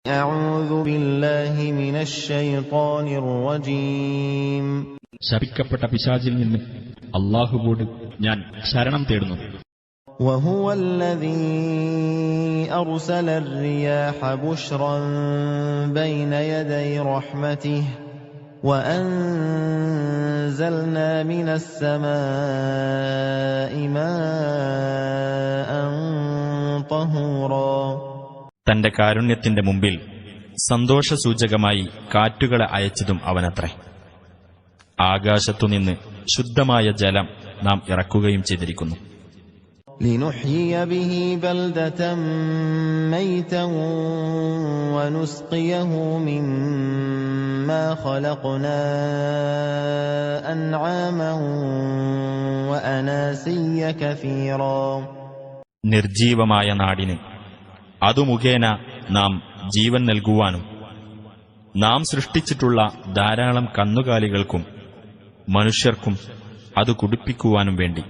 أعوذ بالله من الشيطان الرجيم ശപിക്കപ്പെട്ട പിശാചിൽ നിന്ന് അല്ലാഹുവോട് ഞാൻ ശരണം തേടുന്നു. وهو الذي أرسل الرياح بشرا بين يدي رحمته وأنزلنا من السماء ماء طهورا. തന്റെ കാരുണ്യത്തിന്റെ മുമ്പിൽ സന്തോഷസൂചകമായി കാറ്റുകളെ അയച്ചതും അവനത്രേ. ആകാശത്തുനിന്ന് ശുദ്ധമായ ജലം നാം ഇറക്കുകയും ചെയ്തിരിക്കുന്നു. لنحيي به بلدة ميتا ونسقيه مما خلقنا أنعاما وأناسيا كثيرا. നിർജീവമായ നാടിന് അതു മുഖേന നാം ജീവൻ നൽകുവാനും നാം സൃഷ്ടിച്ചിട്ടുള്ള ധാരാളം കന്നുകാലികൾക്കും മനുഷ്യർക്കും അത് കുടിപ്പിക്കുവാനും വേണ്ടി